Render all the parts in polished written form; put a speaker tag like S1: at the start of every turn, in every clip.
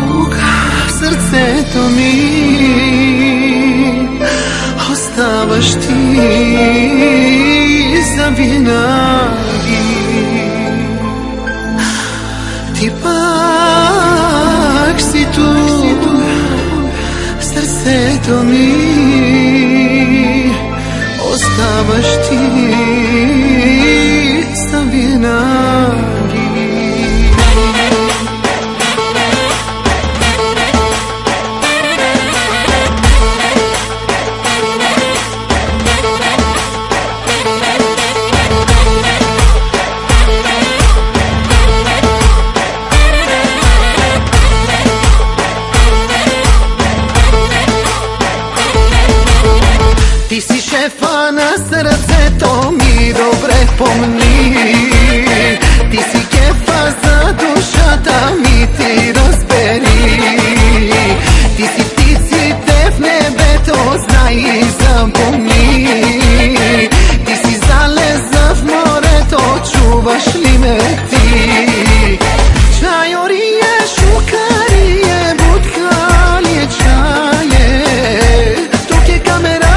S1: тук в сърцето ми, оставаш ти завинаги. Ти пак си тук в сърцето ми, оставаш ти завинаги. Ти си шефа на сърцето ми, добре помни. Ти си кефа за душата ми, ти разбери. Ти си птиците в небето, знай и запомни. Ти си залеза в морето, чуваш ли ме ти? Чайорие, шукарие, будкалие, чае, тук е камера.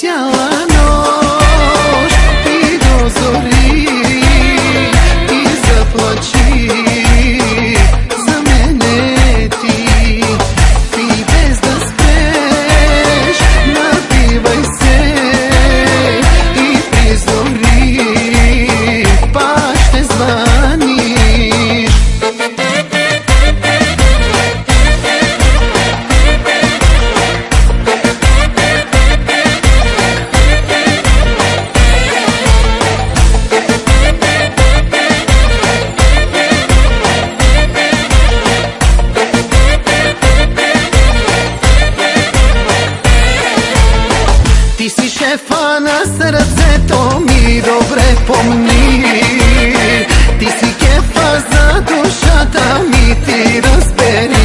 S1: Цяла нощ ти до зори, ти заплачи за мене ти. Ти без да спеш, напивай се и при зори пак ще звъниш. Ти си шефа на сърцето ми, добре помни. Ти си кефа за душата ми, ти разбери.